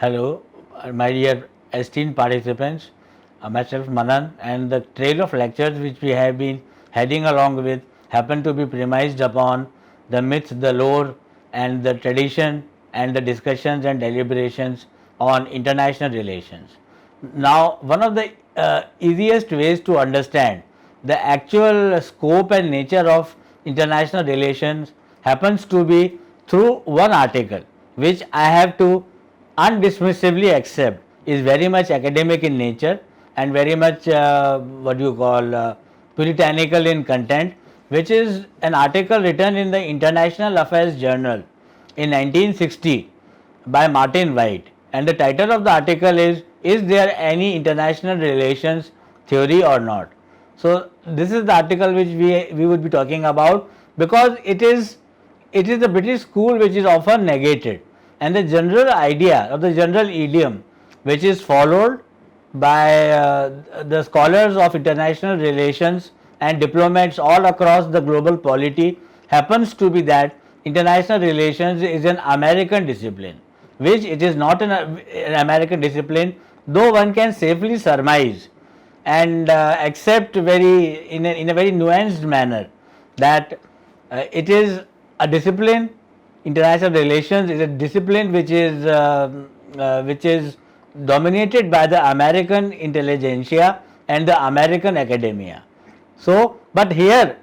Hello, my dear esteemed participants. Myself Manan, and the trail of lectures which we have been heading along with happen to be premised upon the myths, the lore, and the tradition, and the discussions and deliberations on international relations. Now, one of the easiest ways to understand the actual scope and nature of international relations happens to be through one article which I have to undismissively accept is very much academic in nature and very much what you call puritanical in content, which is an article written in the International Affairs Journal in 1960 by Martin White, and the title of the article is there any international relations theory or not? So this is the article which we would be talking about, because it is the British school which is often negated, and the general idea or the general idiom which is followed by the scholars of international relations and diplomats all across the global polity happens to be that international relations is an American discipline, which it is not an American discipline, though one can safely surmise and accept in a very nuanced manner that it is a discipline. International relations is a discipline which is dominated by the American intelligentsia and the American academia. So, but here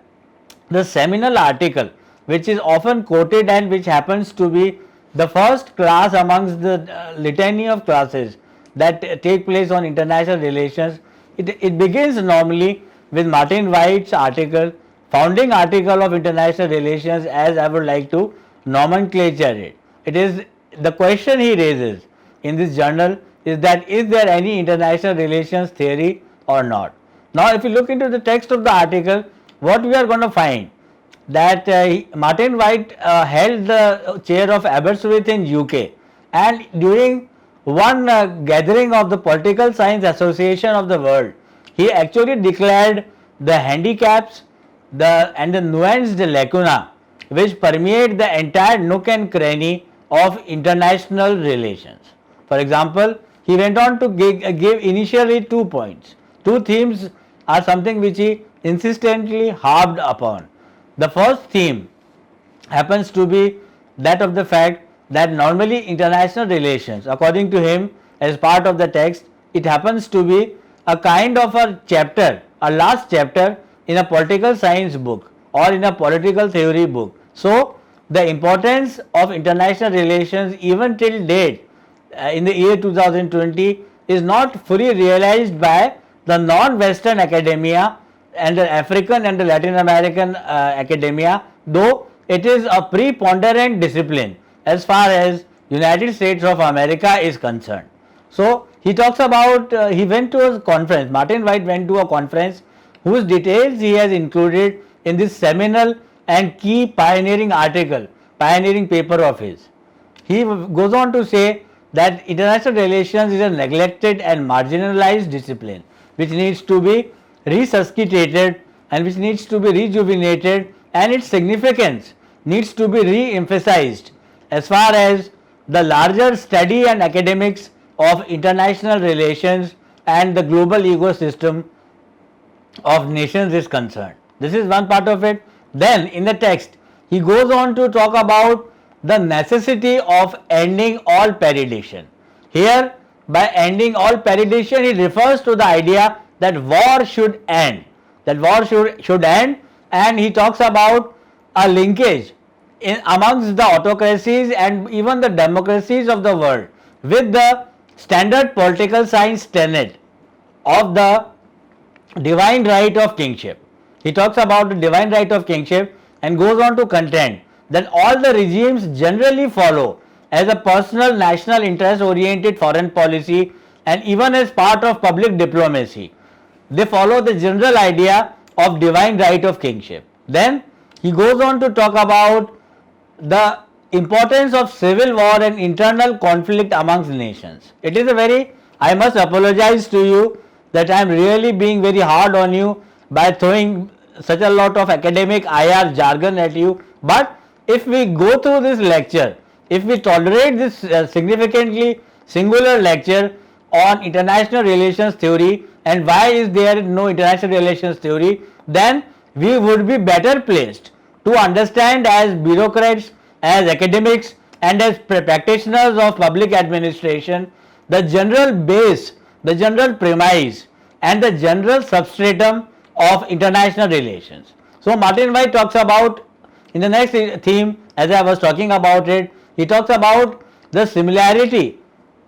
the seminal article which is often quoted and which happens to be the first class amongst the litany of classes that take place on international relations, it begins normally with Martin White's article, founding article of international relations, as I would like to nomenclature it. It is the question he raises in this journal is that is there any international relations theory or not? Now, if you look into the text of the article, what we are going to find that Martin White held the chair of Aberystwyth in UK, and during one gathering of the Political Science Association of the World, he actually declared the handicaps and the nuanced lacuna which permeate the entire nook and cranny of international relations. For example, he went on to give initially 2 points. 2 themes are something which he insistently harped upon. The first theme happens to be that of the fact that normally international relations, according to him, as part of the text, it happens to be a kind of a chapter, a last chapter in a political science book or in a political theory book. So, the importance of international relations even till date in the year 2020 is not fully realized by the non-Western academia and the African and the Latin American academia, though it is a preponderant discipline as far as United States of America is concerned. So, he talks about, he went to a conference, Martin White went to a conference whose details he has included in this seminal and key pioneering article, pioneering paper of his. He goes on to say that international relations is a neglected and marginalized discipline which needs to be resuscitated and which needs to be rejuvenated, and its significance needs to be re-emphasized as far as the larger study and academics of international relations and the global ecosystem of nations is concerned. This is one part of it. Then in the text he goes on to talk about the necessity of ending all peridation. Here, by ending all peridation, he refers to the idea that war should end, and he talks about a linkage amongst the autocracies and even the democracies of the world with the standard political science tenet of the divine right of kingship. He talks about the divine right of kingship and goes on to contend that all the regimes generally follow as a personal national interest oriented foreign policy, and even as part of public diplomacy, they follow the general idea of divine right of kingship. Then he goes on to talk about the importance of civil war and internal conflict amongst nations. It is a very, I must apologize to you that I am really being very hard on you by throwing such a lot of academic IR jargon at you, but if we go through this lecture, if we tolerate this significantly singular lecture on international relations theory and why is there no international relations theory, then we would be better placed to understand as bureaucrats, as academics and as practitioners of public administration the general base, the general premise and the general substratum of international relations. So Martin White talks about, in the next theme as I was talking about it, he talks about the similarity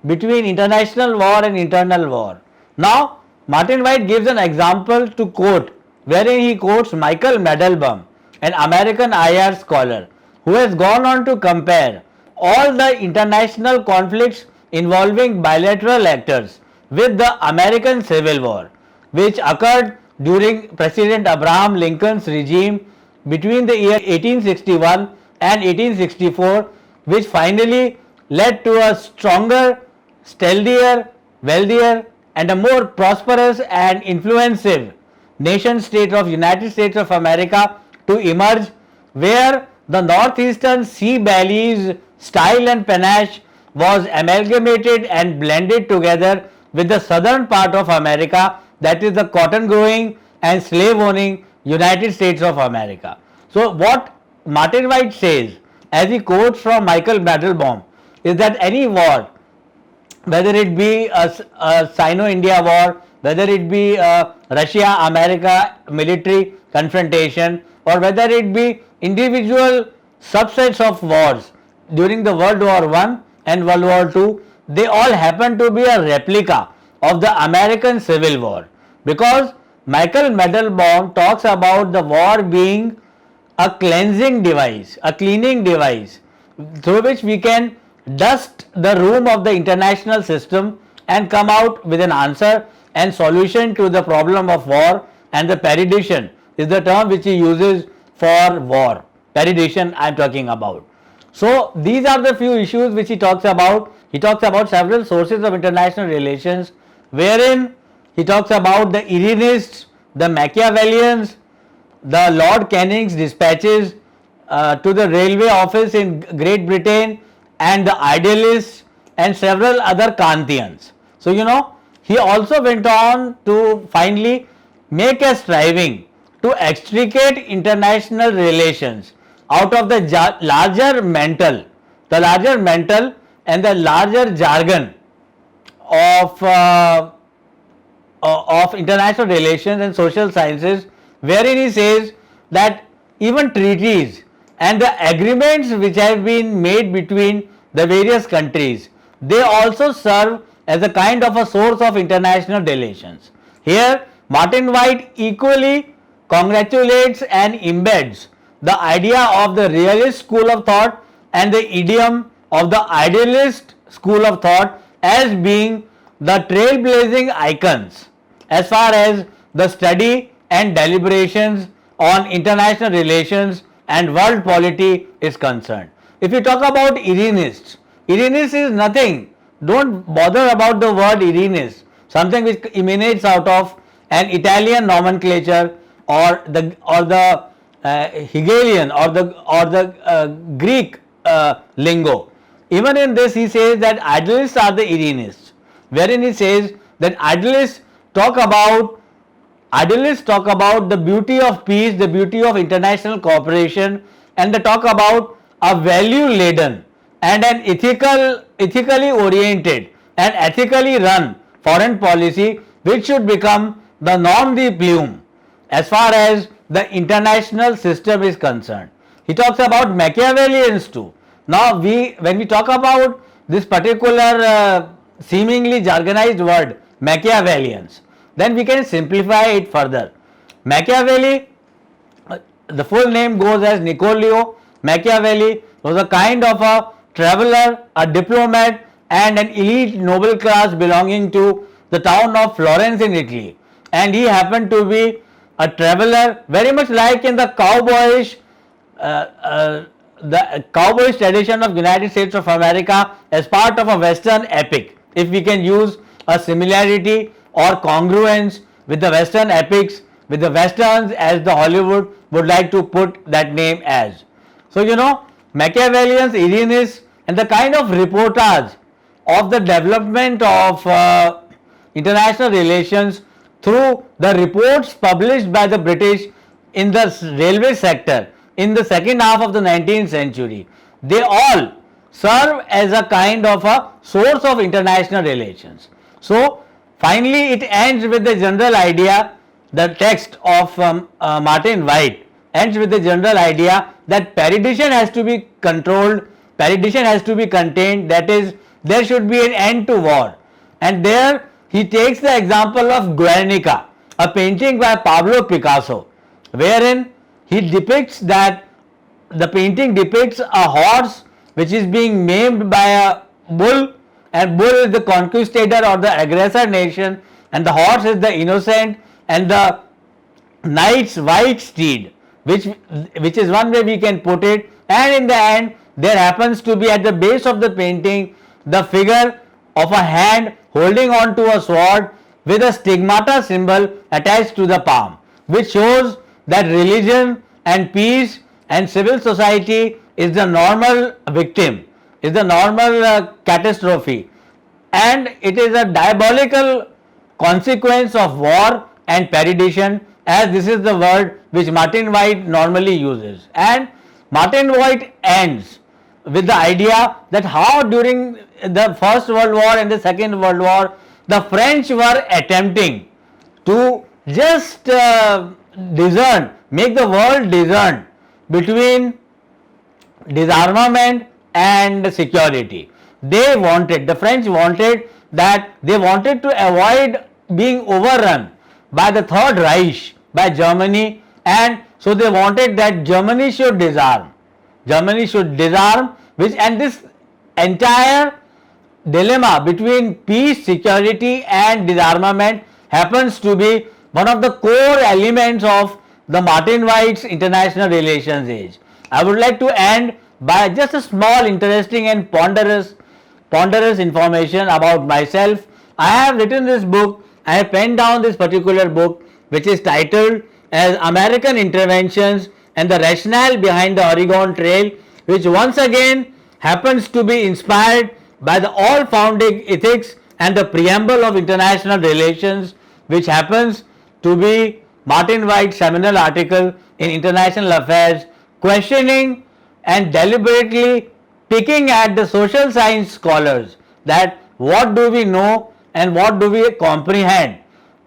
between international war and internal war. Now Martin White gives an example to quote, wherein he quotes Michael Mandelbaum, an American IR scholar who has gone on to compare all the international conflicts involving bilateral actors with the American Civil War, which occurred during President Abraham Lincoln's regime between the year 1861 and 1864, which finally led to a stronger, stealthier, wealthier and a more prosperous and influential nation state of United States of America to emerge, where the northeastern sea valleys style and panache was amalgamated and blended together with the southern part of America, that is the cotton growing and slave owning United States of America. So what Martin White says, as he quotes from Michael Mandelbaum, is that any war, whether it be a Sino-India war, whether it be a Russia-America military confrontation, or whether it be individual subsets of wars during the World War I and World War II, they all happen to be a replica of the American Civil War, because Michael Mandelbaum talks about the war being a cleansing device, a cleaning device through which we can dust the room of the international system and come out with an answer and solution to the problem of war. And the perdition is the term which he uses for war, perdition I am talking about. So these are the few issues which he talks about. He talks about several sources of international relations, wherein he talks about the Irenists, the Machiavellians, the Lord Canning's dispatches to the railway office in Great Britain, and the idealists and several other Kantians. So he also went on to finally make a striving to extricate international relations out of the larger mental and the larger jargon of international relations and social sciences, wherein he says that even treaties and the agreements which have been made between the various countries, they also serve as a kind of a source of international relations. Here Martin White equally congratulates and embeds the idea of the realist school of thought and the idiom of the idealist school of thought as being the trailblazing icons as far as the study and deliberations on international relations and world polity is concerned. If you talk about Irenists, Irenis is nothing, don't bother about the word Irenis, something which emanates out of an Italian nomenclature or the Hegelian or the Greek lingo. Even in this he says that idealists are the Irenists, wherein he says that idealists talk about the beauty of peace, the beauty of international cooperation, and they talk about a value laden and an ethically oriented and ethically run foreign policy which should become the norm de plume as far as the international system is concerned. He talks about Machiavellians too. Now when we talk about this particular seemingly jargonized word Machiavellians, then we can simplify it further. Machiavelli, the full name goes as Niccolò Machiavelli, was a kind of a traveler, a diplomat and an elite noble class belonging to the town of Florence in Italy, and he happened to be a traveler very much like in the cowboyish tradition of United States of America as part of a Western epic, if we can use a similarity or congruence with the Western epics, with the Westerns as the Hollywood would like to put that name as. So Machiavellians, Irenists and the kind of reportage of the development of international relations through the reports published by the British in the railway sector in the second half of the 19th century. They all serve as a kind of a source of international relations. So, finally, it ends with the general idea, the text of Martin White ends with the general idea that perdition has to be controlled, perdition has to be contained, that is, there should be an end to war. And there he takes the example of Guernica, a painting by Pablo Picasso, wherein he depicts that the painting depicts a horse which is being maimed by a bull, and bull is the conquistador or the aggressor nation, and the horse is the innocent, and the knight's white steed, which is one way we can put it. And in the end, there happens to be at the base of the painting the figure of a hand holding on to a sword with a stigmata symbol attached to the palm, which shows that religion and peace and civil society is the normal victim, is the normal catastrophe, and it is a diabolical consequence of war and perdition, as this is the word which Martin White normally uses. And Martin White ends with the idea that how during the First World War and the Second World War the French were attempting to just discern, make the world discern between disarmament and security. They wanted, the French wanted that they wanted to avoid being overrun by the Third Reich, by Germany, and so they wanted that Germany should disarm. Germany should disarm, which, and this entire dilemma between peace, security and disarmament happens to be one of the core elements of the Martin White's international relations age. I would like to end by just a small, interesting and ponderous information about myself. I have written this book, I have penned down this particular book, which is titled as American Interventions and the Rationale Behind the Oregon Trail, which once again happens to be inspired by the all founding ethics and the preamble of international relations, which happens to be Martin White's seminal article in International Affairs, questioning and deliberately picking at the social science scholars that what do we know and what do we comprehend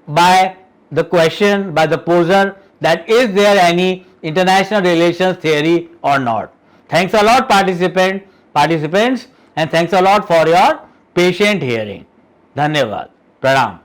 by the question, by the poser, that is there any international relations theory or not. Thanks a lot participants, and thanks a lot for your patient hearing. Dhanyavad. Pranam.